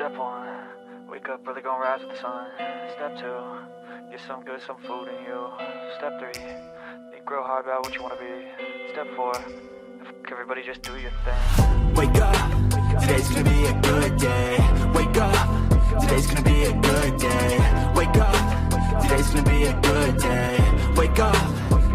Step 1, wake up early, gonna rise with the sun. Step 2, get some food in you. Step 3, think real hard about what you wanna be. Step 4, everybody just do your thing. Wake up, today's gonna be a good day. Wake up, today's gonna be a good day. Wake up, today's gonna be a good day. Wake up,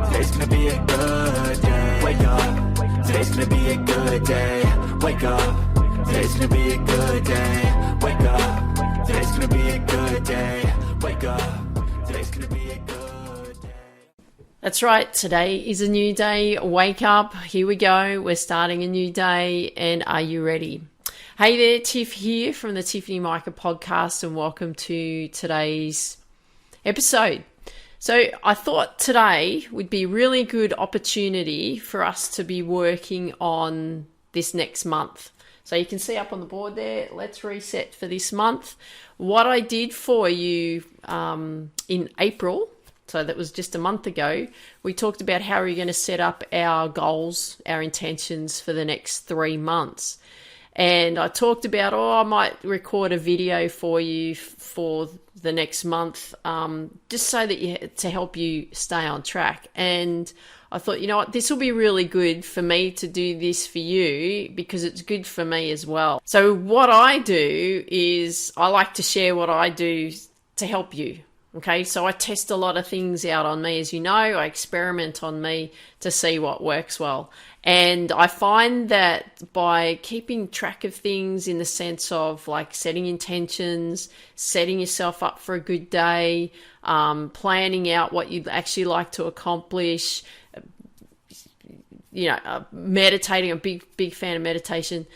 today's gonna be a good day. Wake up, today's gonna be a good day. Wake up, today's gonna be a good day. Wake up, today's gonna be a good day. Wake up, today's gonna be a good day. That's right, today is a new day. Wake up, here we go. We're starting a new day, and are you ready? Hey there, Tiff here from the Tiffany Micah podcast, and welcome to today's episode. So I thought today would be a really good opportunity for us to be working on this next month. So you can see up on the board there, let's reset for this month. What I did for you in April, so that was just a month ago, we talked about how we're going to set up our goals, our intentions for the next 3 months. And I talked about, I might record a video for you for the next month, just so that to help you stay on track. And I thought, you know what, this will be really good for me to do this for you because it's good for me as well. So what I do is I like to share what I do to help you. Okay, so I test a lot of things out on me, as you know. I experiment on me to see what works well. And I find that by keeping track of things in the sense of like setting intentions, setting yourself up for a good day, planning out what you'd actually like to accomplish, meditating, I'm a big fan of meditation,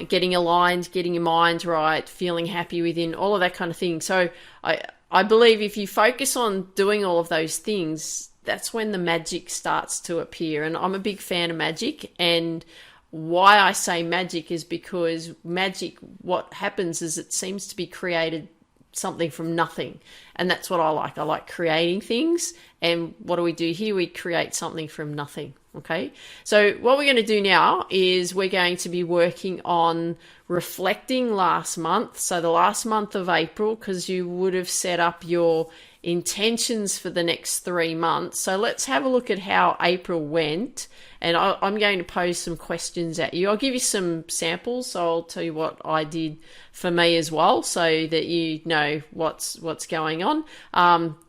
getting aligned, getting your mind right, feeling happy within, all of that kind of thing. So I believe if you focus on doing all of those things, that's when the magic starts to appear. And I'm a big fan of magic. And why I say magic is because magic, what happens is it seems to be created something from nothing. And that's what I like. I like creating things. And what do we do here? We create something from nothing. Okay. So what we're going to do now is we're going to be working on reflecting last month. So the last month of April, because you would have set up your intentions for the next 3 months. So let's have a look at how April went. And I'm going to pose some questions at you. I'll give you some samples. So I'll tell you what I did for me as well, so that you know what's going on.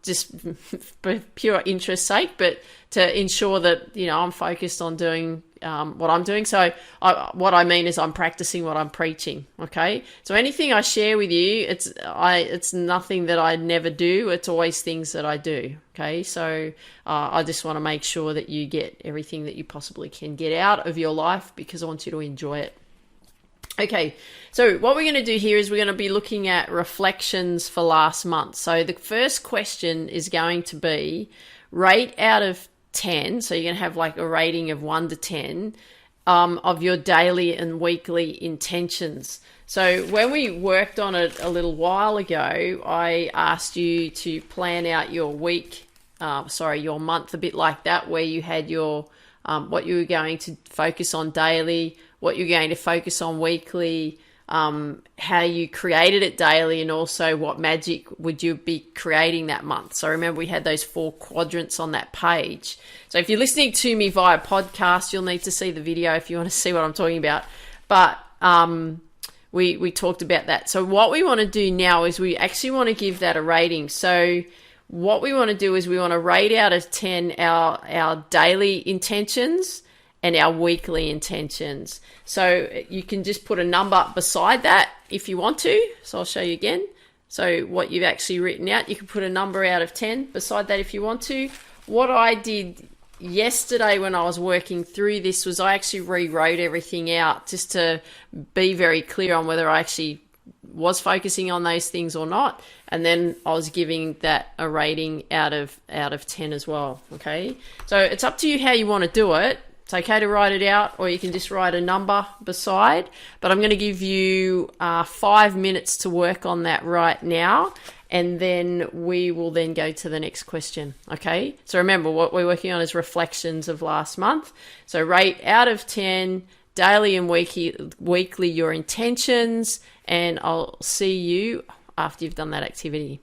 Just for pure interest sake, but to ensure that I'm focused on doing what I'm doing. So what I mean is I'm practicing what I'm preaching. Okay. So anything I share with you, it's nothing that I never do. It's always things that I do. Okay. So I just want to make sure that you get everything that you possibly can get out of your life because I want you to enjoy it. Okay, so what we're going to do here is we're going to be looking at reflections for last month. So the first question is going to be rate out of 10. So you're going to have like a rating of 1 to 10 of your daily and weekly intentions. So when we worked on it a little while ago, I asked you to plan out your your month a bit like that, where you had your what you were going to focus on daily, what you're going to focus on weekly, how you created it daily, and also what magic would you be creating that month. So remember, we had those 4 quadrants on that page. So if you're listening to me via podcast, you'll need to see the video if you want to see what I'm talking about. But we talked about that. So what we want to do now is we actually want to give that a rating. So what we want to do is we want to rate out of 10 our daily intentions and our weekly intentions. So you can just put a number beside that if you want to. So I'll show you again. So what you've actually written out, you can put a number out of 10 beside that if you want to. What I did yesterday when I was working through this was I actually rewrote everything out just to be very clear on whether I actually was focusing on those things or not. And then I was giving that a rating out of 10 as well. Okay. So it's up to you how you want to do it. It's okay to write it out, or you can just write a number beside, but I'm going to give you 5 minutes to work on that right now, and then we will then go to the next question. Okay. So remember, what we're working on is reflections of last month. So rate out of 10 daily and weekly your intentions and I'll see you after you've done that activity.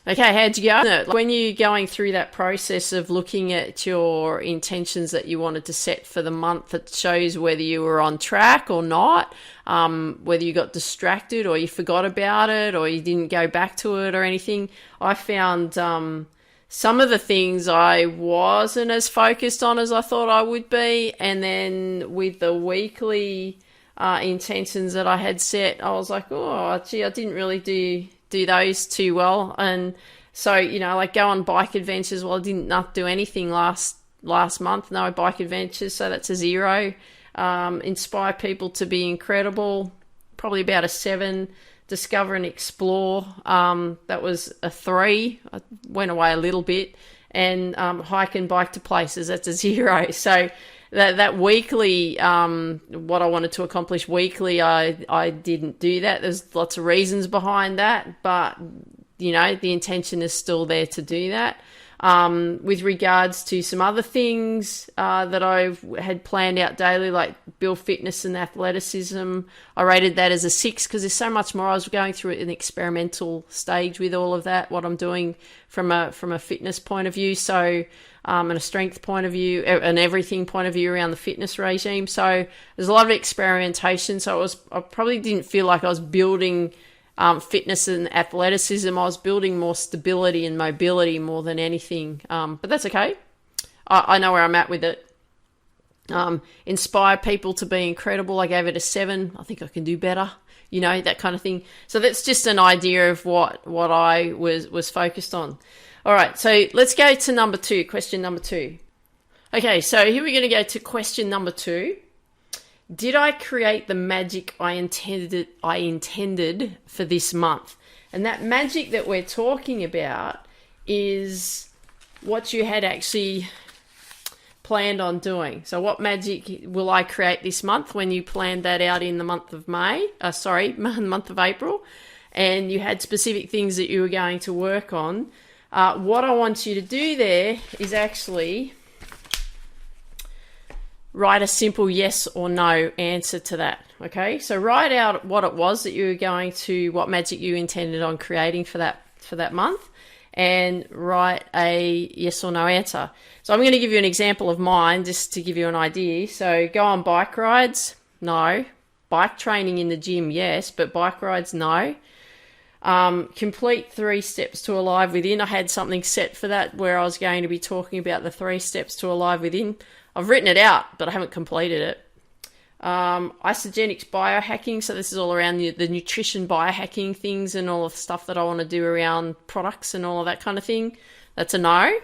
Okay, how'd you go? When you're going through that process of looking at your intentions that you wanted to set for the month, it shows whether you were on track or not, whether you got distracted or you forgot about it or you didn't go back to it or anything. I found some of the things I wasn't as focused on as I thought I would be, and then with the weekly intentions that I had set, I was like, oh, gee, I didn't really do those too well. And so, like go on bike adventures. Well, I didn't not do anything last month, no bike adventures, so that's a 0. Inspire people to be incredible, probably about a 7. Discover and explore, that was a 3. I went away a little bit. And hike and bike to places, that's a 0. So that weekly, what I wanted to accomplish weekly, I didn't do that. There's lots of reasons behind that, but the intention is still there to do that. With regards to some other things that I had planned out daily, like build fitness and athleticism, I rated that as a 6 because there's so much more. I was going through an experimental stage with all of that, what I'm doing from a fitness point of view, so and a strength point of view, and everything point of view around the fitness regime. So there's a lot of experimentation. So I probably didn't feel like I was building fitness and athleticism. I was building more stability and mobility more than anything. But that's okay. I know where I'm at with it. Inspire people to be incredible. I gave it a 7. I think I can do better. That kind of thing. So that's just an idea of what I was focused on. All right. So let's go to number 2, question number 2. Okay. So here we're going to go to question number 2. Did I create the magic I intended for this month? And that magic that we're talking about is what you had actually planned on doing. So what magic will I create this month when you planned that out in the month of month of April, and you had specific things that you were going to work on? What I want you to do there is actually write a simple yes or no answer to that. Okay, so write out what it was that you were what magic you intended on creating for that month, and write a yes or no answer. So I'm going to give you an example of mine just to give you an idea. So go on bike rides, no. Bike training in the gym, yes, but bike rides, no. Complete 3 steps to Alive Within. I had something set for that where I was going to be talking about the 3 steps to Alive Within. I've written it out, but I haven't completed it. Isogenics biohacking. So this is all around the nutrition biohacking things and all of the stuff that I want to do around products and all of that kind of thing. That's a no.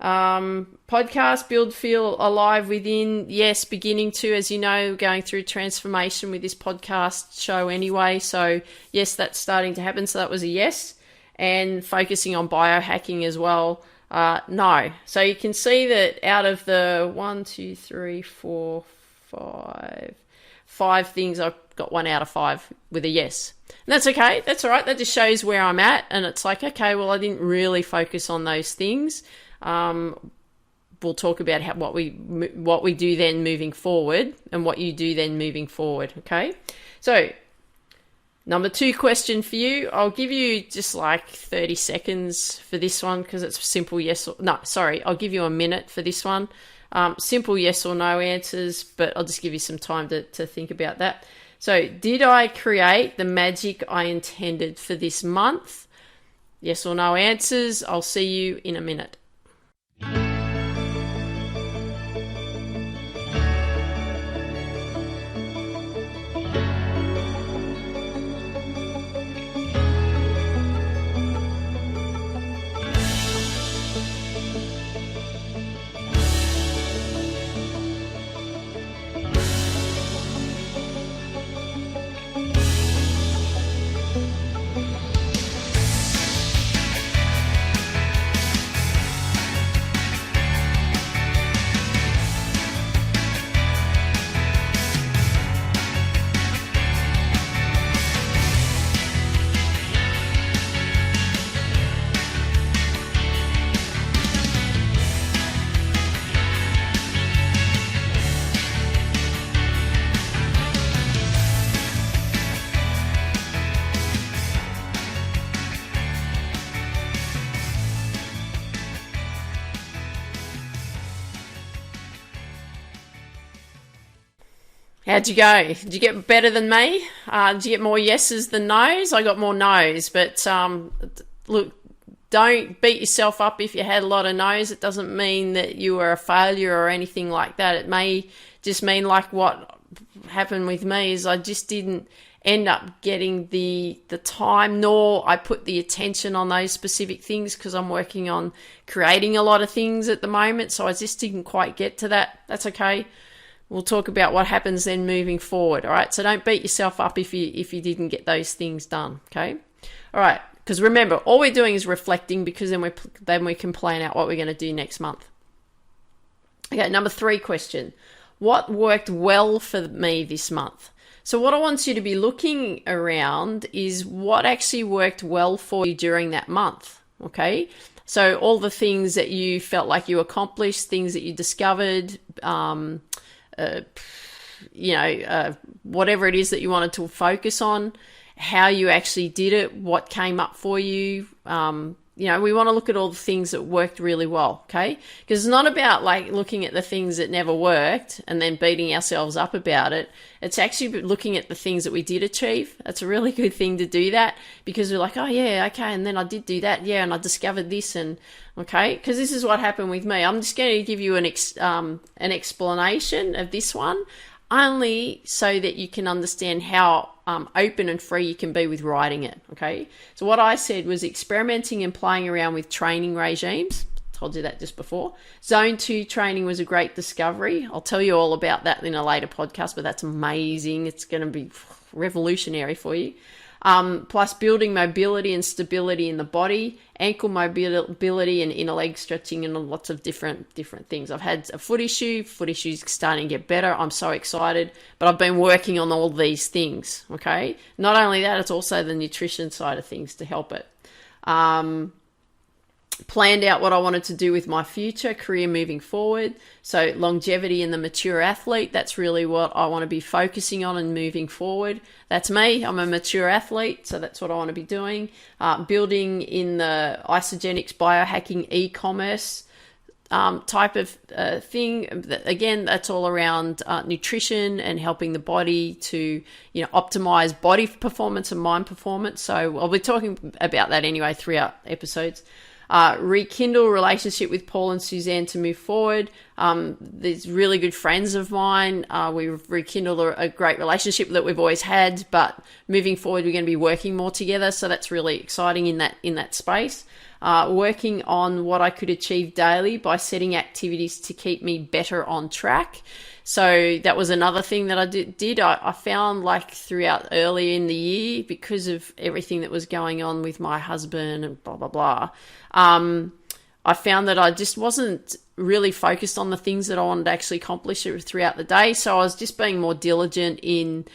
Podcast, Build, Feel Alive Within. Yes, beginning to, as you know, going through transformation with this podcast show anyway. So yes, that's starting to happen. So that was a yes. And focusing on biohacking as well. No. So you can see that out of the 5 things, I've got 1 out of 5 with a yes. And that's okay. That's all right. That just shows where I'm at. And it's like, okay, well, I didn't really focus on those things. We'll talk about what we do then moving forward, and what you do then moving forward. Okay. So number 2 question for you. I'll give you just like 30 seconds for this one because it's simple yes or no. Sorry, I'll give you a minute for this one. Simple yes or no answers, but I'll just give you some time to think about that. So, did I create the magic I intended for this month? Yes or no answers. I'll see you in a minute. How'd you go? Did you get better than me? Did you get more yeses than nos? I got more nos, but look, don't beat yourself up if you had a lot of no's. It doesn't mean that you were a failure or anything like that. It may just mean, like what happened with me, is I just didn't end up getting the time, nor I put the attention on those specific things, because I'm working on creating a lot of things at the moment. So I just didn't quite get to that. That's okay. We'll talk about what happens then moving forward. All right. So don't beat yourself up if you didn't get those things done. Okay. All right. Because remember, all we're doing is reflecting, because then we can plan out what we're going to do next month. Okay, number 3 question. What worked well for me this month? So what I want you to be looking around is what actually worked well for you during that month, okay? So all the things that you felt like you accomplished, things that you discovered, whatever it is that you wanted to focus on, how you actually did it, what came up for you. We want to look at all the things that worked really well, okay? Because it's not about like looking at the things that never worked and then beating ourselves up about it. It's actually looking at the things that we did achieve. That's a really good thing to do that, because we're like, oh yeah, okay, and then I did do that, yeah, and I discovered this, and okay, because this is what happened with me. I'm just going to give you an explanation of this one, only so that you can understand how open and free you can be with writing it, okay? So what I said was experimenting and playing around with training regimes. Told you that just before. Zone 2 training was a great discovery. I'll tell you all about that in a later podcast, but that's amazing. It's going to be revolutionary for you. Plus building mobility and stability in the body, ankle mobility and inner leg stretching, and lots of different things. I've had a footy shoe's starting to get better. I'm so excited, but I've been working on all these things, okay? Not only that, it's also the nutrition side of things to help it. Planned out what I wanted to do with my future career moving forward. So longevity in the mature athlete, that's really what I want to be focusing on and moving forward. That's me. I'm a mature athlete, so that's what I want to be doing. Building in the isogenics biohacking e-commerce type of thing. Again, that's all around nutrition and helping the body to, optimize body performance and mind performance. So I'll be talking about that anyway throughout episodes. Rekindle relationship with Paul and Suzanne to move forward. These really good friends of mine. We've rekindled a great relationship that we've always had, but moving forward, we're going to be working more together. So that's really exciting in that space. Working on what I could achieve daily by setting activities to keep me better on track. So that was another thing that I did. I found like throughout early in the year, because of everything that was going on with my husband and blah, blah, blah, I found that I just wasn't really focused on the things that I wanted to actually accomplish throughout the day. So I was just being more diligent in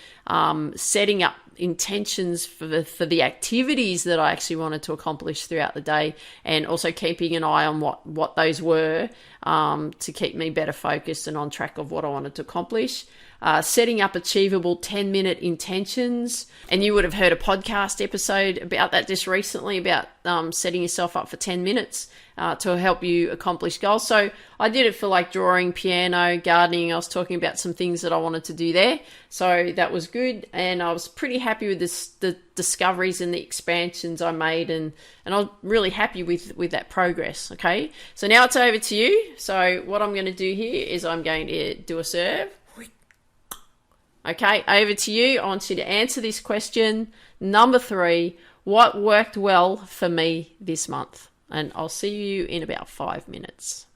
setting up intentions for the activities that I actually wanted to accomplish throughout the day, and also keeping an eye on what those were to keep me better focused and on track of what I wanted to accomplish. Setting up achievable 10-minute intentions. And you would have heard a podcast episode about that just recently, about setting yourself up for 10 minutes to help you accomplish goals. So I did it for like drawing, piano, gardening. I was talking about some things that I wanted to do there. So that was good. And I was pretty happy with the discoveries and the expansions I made. And I was really happy with that progress. Okay. So now it's over to you. So what I'm going to do here is I'm going to do a serve. Okay, over to you. I want you to answer this question. Number 3, what worked well for me this month? And I'll see you in about 5 minutes.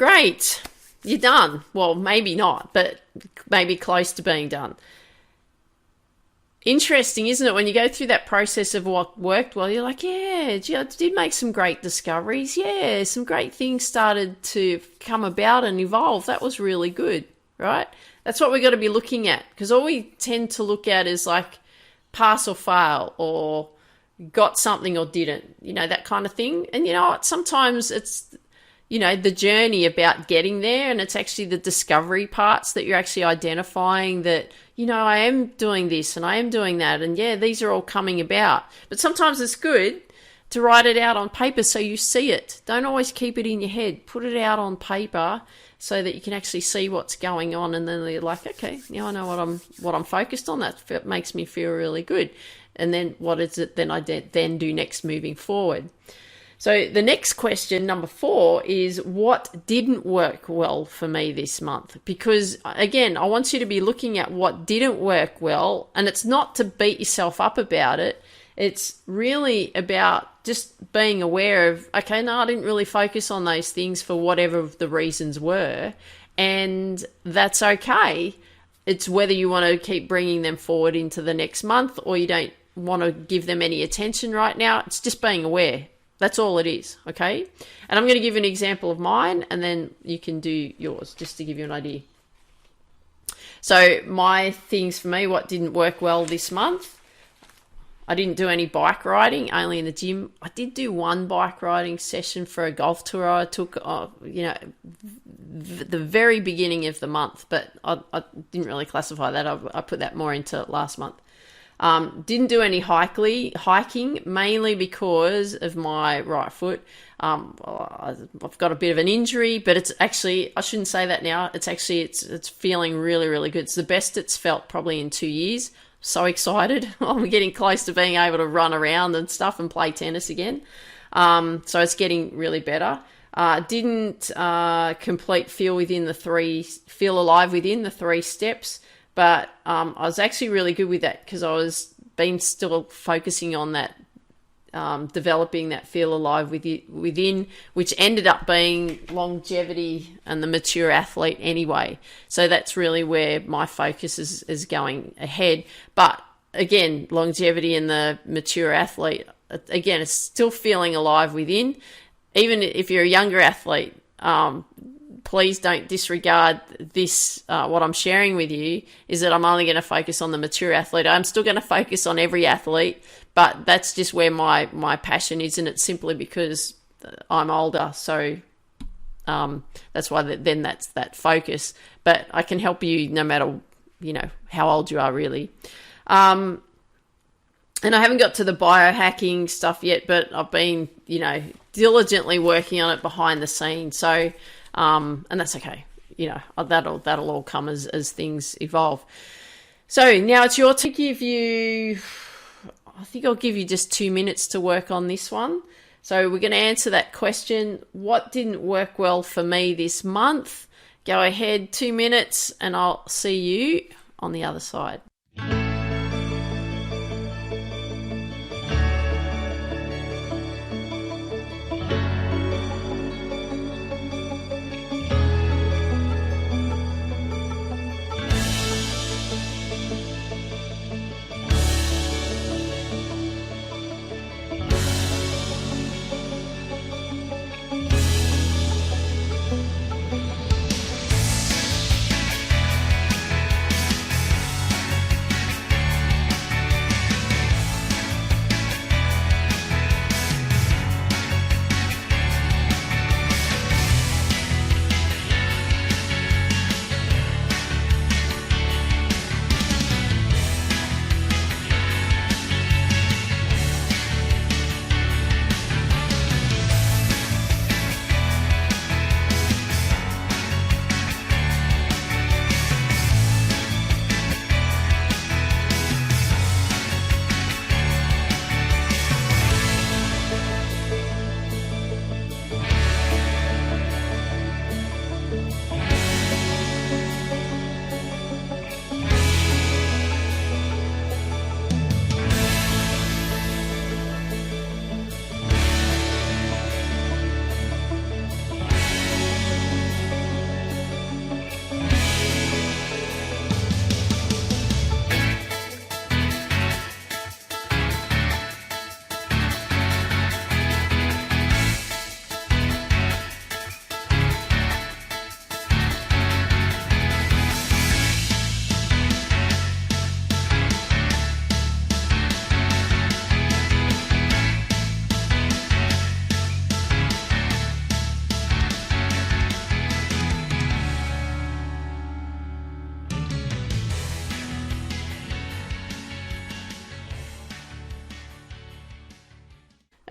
great. You're done. Well, maybe not, but maybe close to being done. Interesting, isn't it? When you go through that process of what worked well, you're like, yeah, gee, I did make some great discoveries. Yeah, some great things started to come about and evolve. That was really good, right? That's what we've got to be looking at, because all we tend to look at is like pass or fail, or got something or didn't, that kind of thing. And you know what? Sometimes it's, the journey about getting there, and it's actually the discovery parts that you're actually identifying that, I am doing this and I am doing that, and yeah, these are all coming about. But sometimes it's good to write it out on paper so you see it. Don't always keep it in your head. Put it out on paper so that you can actually see what's going on, and then you're like, okay, now I know what I'm focused on. That makes me feel really good. And then what is it then I then do next moving forward? So the next question, number 4, is what didn't work well for me this month? Because again, I want you to be looking at what didn't work well, and it's not to beat yourself up about it. It's really about just being aware of, okay, no, I didn't really focus on those things for whatever the reasons were, and that's okay. It's whether you want to keep bringing them forward into the next month or you don't want to give them any attention right now. It's just being aware. That's all it is, okay? And I'm going to give an example of mine, and then you can do yours, just to give you an idea. So my things for me, what didn't work well this month, I didn't do any bike riding, only in the gym. I did do one bike riding session for a golf tour I took, the very beginning of the month, but I didn't really classify that. I put that more into last month. Didn't do any hiking, mainly because of my right foot. I've got a bit of an injury, but it's actually, I shouldn't say that now. It's actually, it's feeling really, really good. It's the best it's felt probably in 2 years. So excited. I'm getting close to being able to run around and stuff and play tennis again. So it's getting really better. Didn't complete feel alive within the 3 steps. But I was actually really good with that, because I was still focusing on that, developing that feel alive within, which ended up being longevity and the mature athlete anyway. So that's really where my focus is going ahead. But again, longevity and the mature athlete, again, it's still feeling alive within. Even if you're a younger athlete, please don't disregard this. What I'm sharing with you is that I'm only going to focus on the mature athlete. I'm still going to focus on every athlete, but that's just where my passion is, and it's simply because I'm older. So that's why then that's that focus. But I can help you no matter, how old you are, really. And I haven't got to the biohacking stuff yet, but I've been, diligently working on it behind the scenes. So, and that's okay. That'll all come as things evolve. So now it's your turn to give you, I think I'll give you just 2 minutes to work on this one. So we're going to answer that question. What didn't work well for me this month? Go ahead, 2 minutes, and I'll see you on the other side.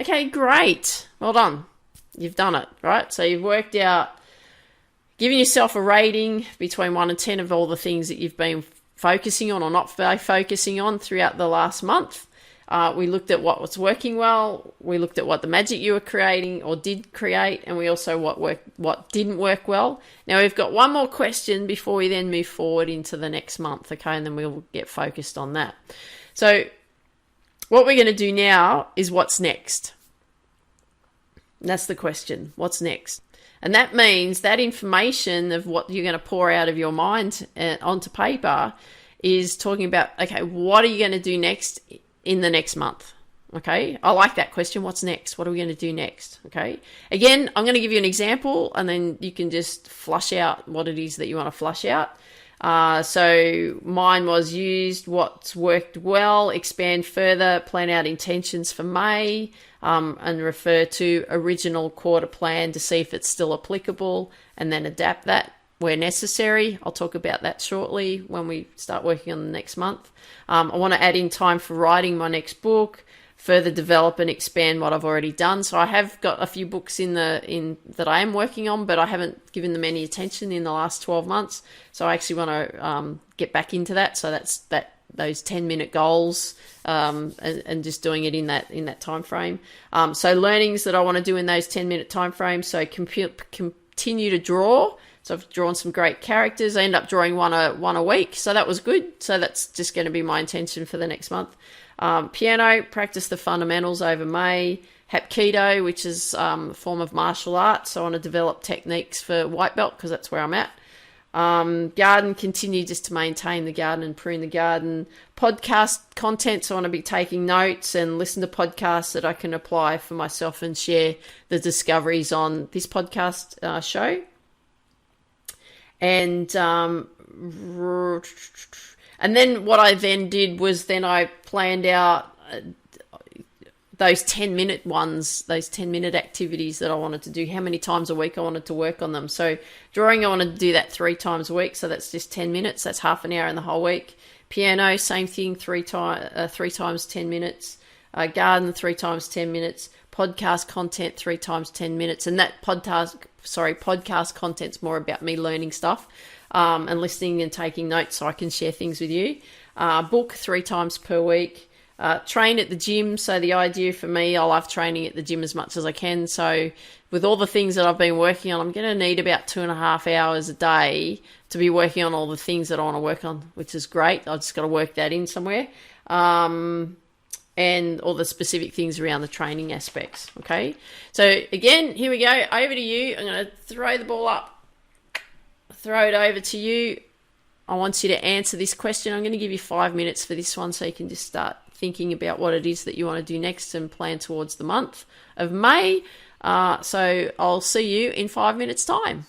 Okay, great. Well done. You've done it, right? So you've worked out, giving yourself a rating between 1 and 10 of all the things that you've been focusing on or not focusing on throughout the last month. We looked at what was working well. We looked at what the magic you were creating or did create, and we also what didn't work well. Now we've got one more question before we then move forward into the next month, okay? And then we'll get focused on that. So what we're going to do now is what's next. And that's the question. What's next? And that means that information of what you're going to pour out of your mind onto paper is talking about, okay, what are you going to do next in the next month? Okay, I like that question. What's next? What are we going to do next? Okay, again, I'm going to give you an example and then you can just flush out what it is that you want to flush out. So mine was used what's worked well, expand further, plan out intentions for May, and refer to original quarter plan to see if it's still applicable, and then adapt that where necessary. I'll talk about that shortly when we start working on the next month. I want to add in time for writing my next book, further develop and expand what I've already done. So I have got a few books in that I am working on, but I haven't given them any attention in the last 12 months. So I actually want to get back into that. So that's those 10-minute goals, and just doing it in that time frame. So learnings that I want to do in those 10-minute time frames. So continue to draw. So I've drawn some great characters. I end up drawing one a week. So that was good. So that's just going to be my intention for the next month. Piano, practice the fundamentals over May. Hapkido, which is a form of martial arts. So I want to develop techniques for white belt because that's where I'm at. Garden, continue just to maintain the garden and prune the garden. Podcast content, so I want to be taking notes and listen to podcasts that I can apply for myself and share the discoveries on this podcast show. And then what I then did was then I planned out those 10-minute ones, those 10-minute activities that I wanted to do, how many times a week I wanted to work on them. So drawing, I wanted to do that 3 times a week. So that's just 10 minutes. That's half an hour in the whole week. Piano, same thing, 3 times 10 minutes. Garden, 3 times 10 minutes. Podcast content, 3 times 10 minutes. And that podcast content's more about me learning stuff and listening and taking notes so I can share things with you. Book 3 times per week. Train at the gym. So the idea for me, I love training at the gym as much as I can. So with all the things that I've been working on, I'm going to need about 2.5 hours a day to be working on all the things that I want to work on, which is great. I've just got to work that in somewhere. And all the specific things around the training aspects. Okay. So again, here we go. Over to you. I'm going to throw the ball up, throw it over to you. I want you to answer this question. I'm going to give you 5 minutes for this one so you can just start thinking about what it is that you want to do next and plan towards the month of May. So I'll see you in 5 minutes' time.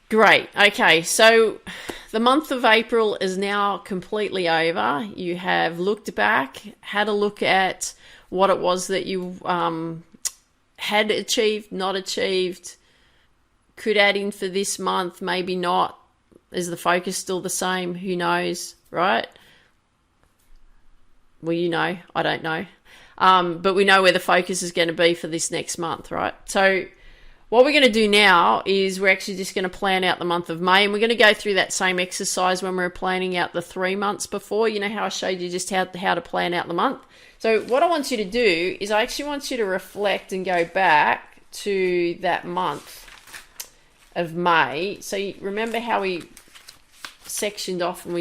Great. Okay, so the month of April is now completely over. You have looked back, had a look at what it was that you had achieved, not achieved, could add in for this month, maybe not. Is the focus still the same? Who knows, right? Well, you know, I don't know. But we know where the focus is going to be for this next month, right? So what we're going to do now is we're actually just going to plan out the month of May, and we're going to go through that same exercise when we were planning out the 3 months before. You know how I showed you just how to plan out the month? So what I want you to do is I actually want you to reflect and go back to that month of May. So you remember how we sectioned off and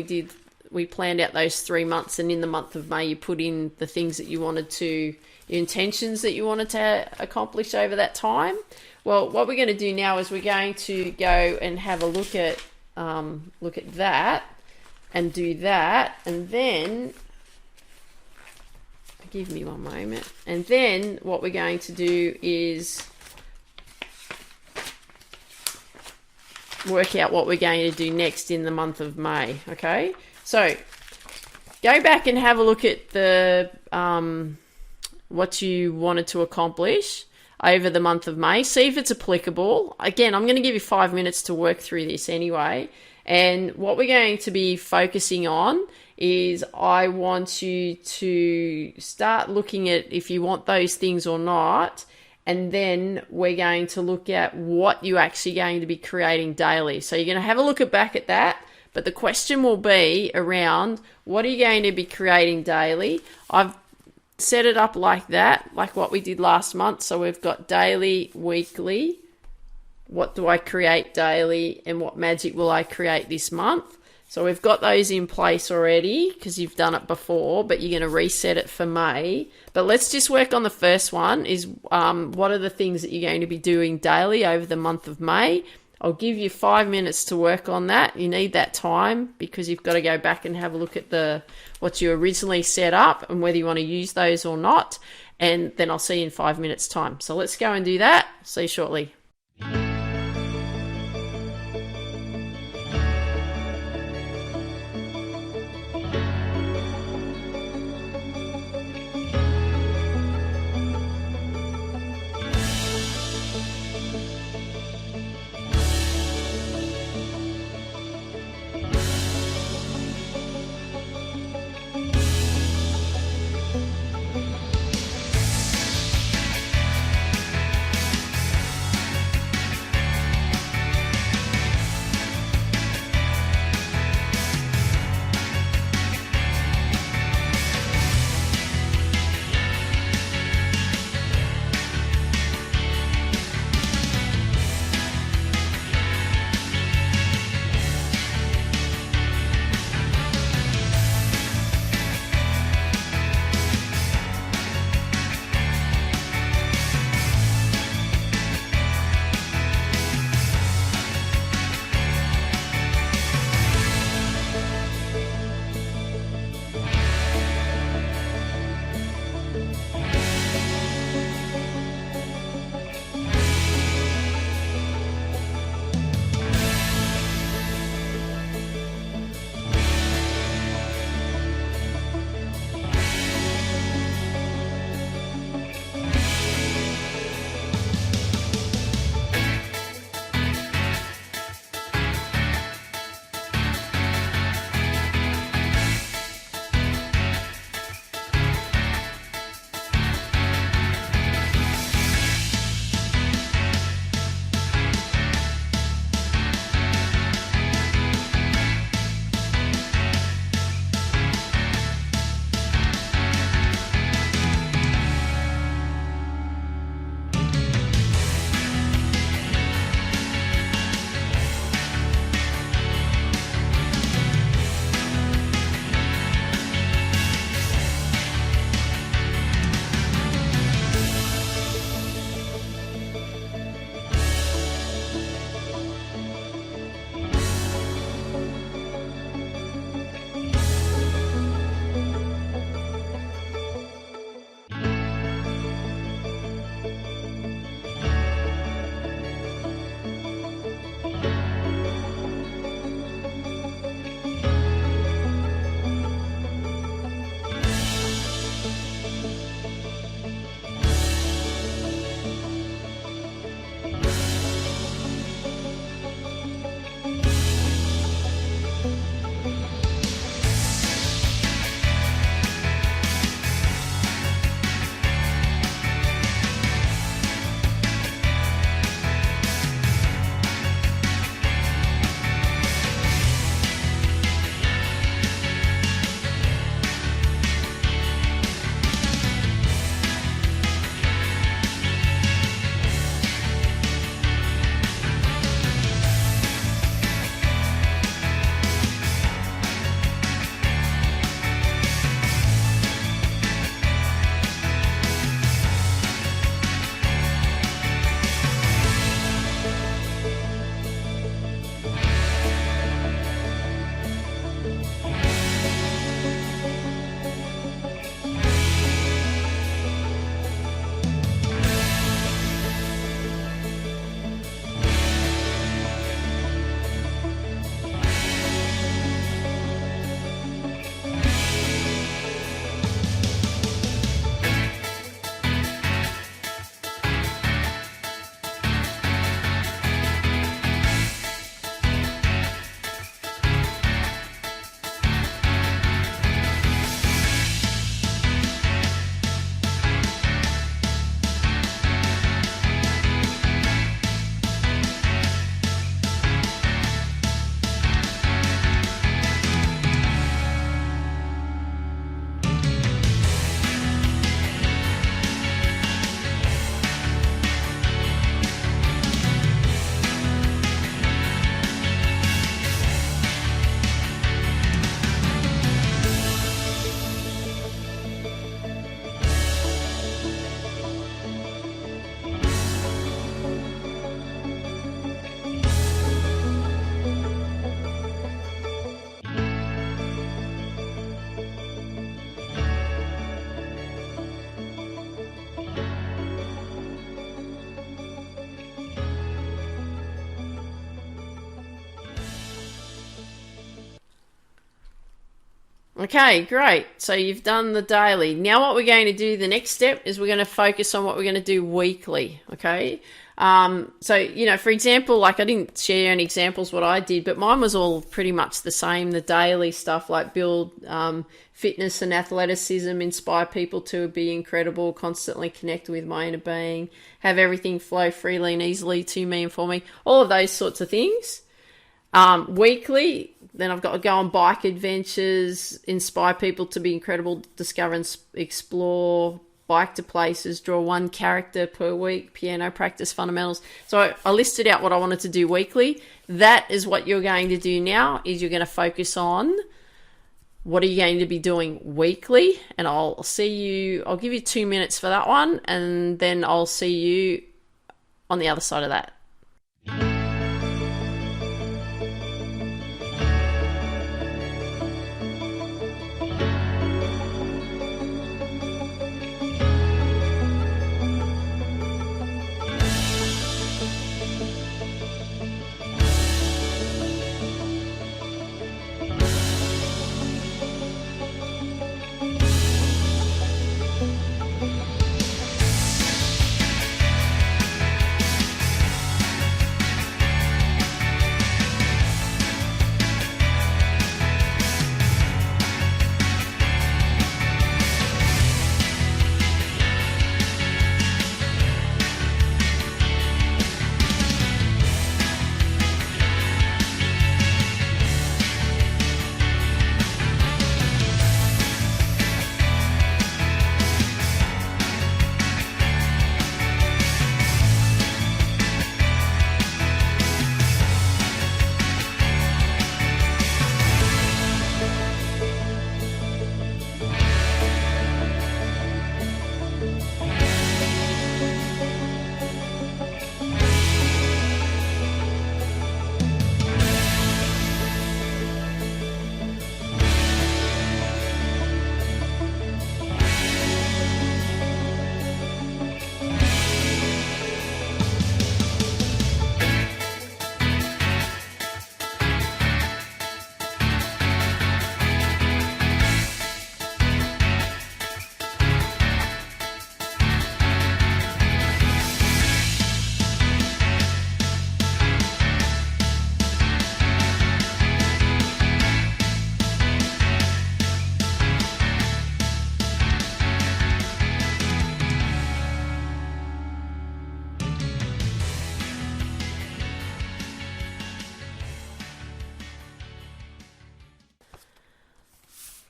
we planned out those 3 months, and in the month of May you put in the things that you wanted to, your intentions that you wanted to accomplish over that time. Well, what we're going to do now is we're going to go and have a look at that and do that, and then give me one moment. And then what we're going to do is work out what we're going to do next in the month of May. Okay, so go back and have a look at the what you wanted to accomplish over the month of May. See if it's applicable. Again, I'm going to give you 5 minutes to work through this anyway. And what we're going to be focusing on is I want you to start looking at if you want those things or not. And then we're going to look at what you're actually going to be creating daily. So you're going to have a look back at that. But the question will be around what are you going to be creating daily? I've set it up like that, like what we did last month. So we've got daily, weekly. What do I create daily, and what magic will I create this month? So we've got those in place already because you've done it before, but you're going to reset it for May. But let's just work on the first one is what are the things that you're going to be doing daily over the month of May? I'll give you 5 minutes to work on that. You need that time because you've got to go back and have a look at what you originally set up and whether you want to use those or not. And then I'll see you in 5 minutes' time. So let's go and do that. See you shortly. Okay, great. So you've done the daily. Now what we're going to do, the next step is we're going to focus on what we're going to do weekly, okay? So, for example, like I didn't share any examples what I did, but mine was all pretty much the same. The daily stuff like build fitness and athleticism, inspire people to be incredible, constantly connect with my inner being, have everything flow freely and easily to me and for me, all of those sorts of things. Weekly, then I've got to go on bike adventures, inspire people to be incredible, discover and explore, bike to places, draw one character per week, piano practice fundamentals. So I listed out what I wanted to do weekly. That is what you're going to do now, is you're going to focus on what are you going to be doing weekly. And I'll give you 2 minutes for that one, and then I'll see you on the other side of that.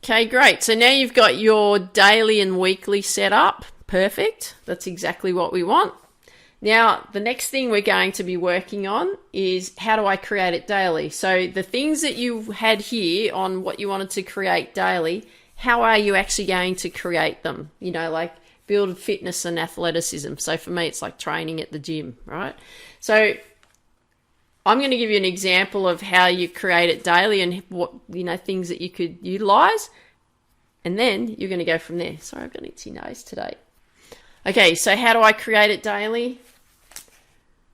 Okay, great. So now you've got your daily and weekly set up. Perfect. That's exactly what we want. Now, the next thing we're going to be working on is how do I create it daily? So the things that you had here on what you wanted to create daily, how are you actually going to create them? Like build fitness and athleticism. So for me, it's like training at the gym, right? So I'm going to give you an example of how you create it daily and what, things that you could utilize. And then you're going to go from there. Sorry, I've got an itchy nose today. Okay, so how do I create it daily?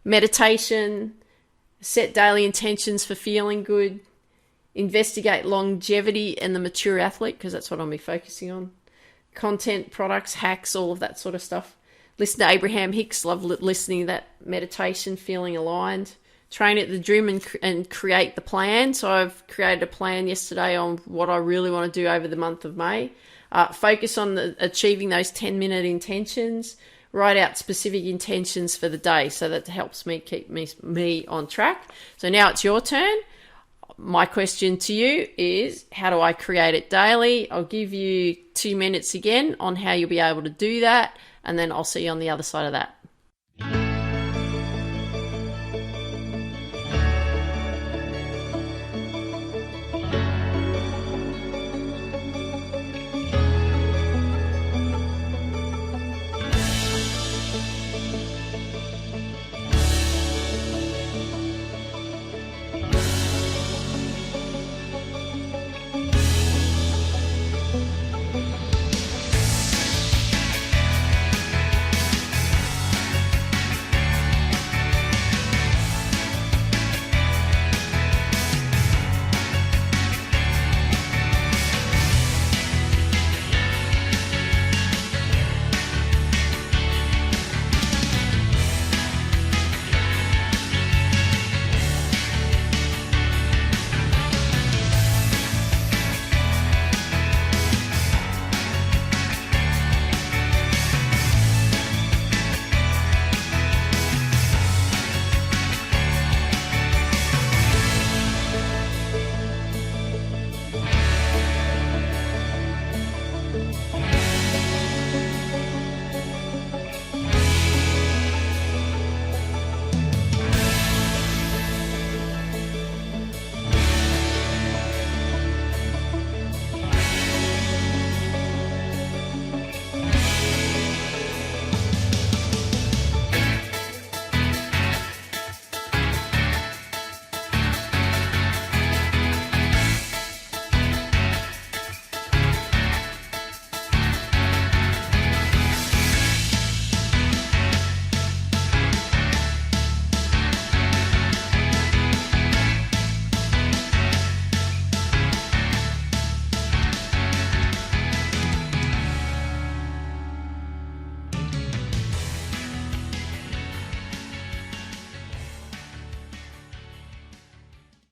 Meditation, set daily intentions for feeling good, investigate longevity and the mature athlete, because that's what I'll be focusing on. Content, products, hacks, all of that sort of stuff. Listen to Abraham Hicks, love listening to that meditation, feeling aligned. Train at the gym and create the plan. So I've created a plan yesterday on what I really want to do over the month of May. Focus on achieving those 10-minute intentions. Write out specific intentions for the day, so that helps me keep me on track. So now it's your turn. My question to you is, how do I create it daily? I'll give you 2 minutes again on how you'll be able to do that, and then I'll see you on the other side of that.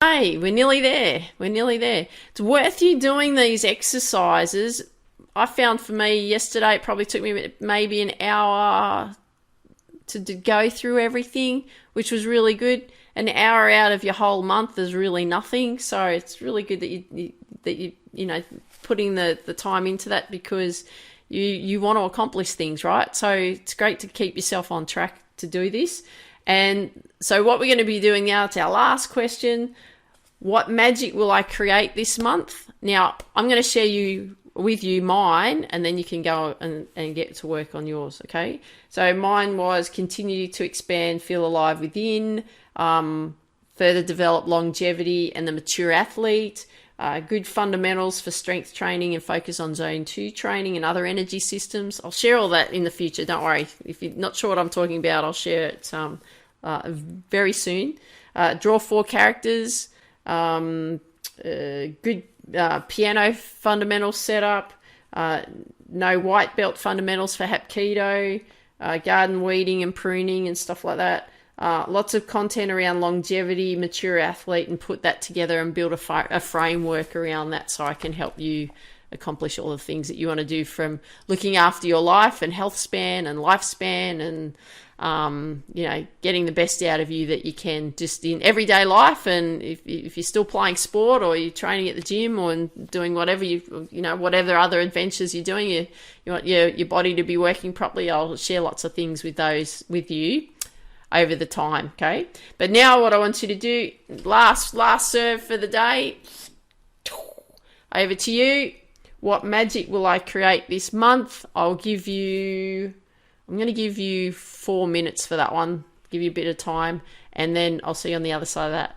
Hey, we're nearly there. We're nearly there. It's worth you doing these exercises. I found for me yesterday, it probably took me maybe an hour to go through everything, which was really good. An hour out of your whole month is really nothing. So it's really good that you know, putting the time into that, because you want to accomplish things, right? So it's great to keep yourself on track to do this. And so what we're going to be doing now, it's our last question. What magic will I create this month? Now, I'm going to share with you mine, and then you can go and get to work on yours, okay? So mine was continue to expand, feel alive within, further develop longevity and the mature athlete, good fundamentals for strength training and focus on zone 2 training and other energy systems. I'll share all that in the future, don't worry. If you're not sure what I'm talking about, I'll share it very soon. Draw 4 characters, good piano fundamental setup, no white belt fundamentals for Hapkido, garden weeding and pruning and stuff like that. Lots of content around longevity, mature athlete, and put that together and build a framework around that so I can help you accomplish all the things that you want to do, from looking after your life and health span and lifespan and getting the best out of you that you can just in everyday life. And if you're still playing sport, or you're training at the gym, or doing whatever whatever other adventures you're doing, you want your body to be working properly, I'll share lots of things with you over the time, okay? But now what I want you to do, last serve for the day, over to you. What magic will I create this month? I'm going to give you 4 minutes for that one, give you a bit of time, and then I'll see you on the other side of that.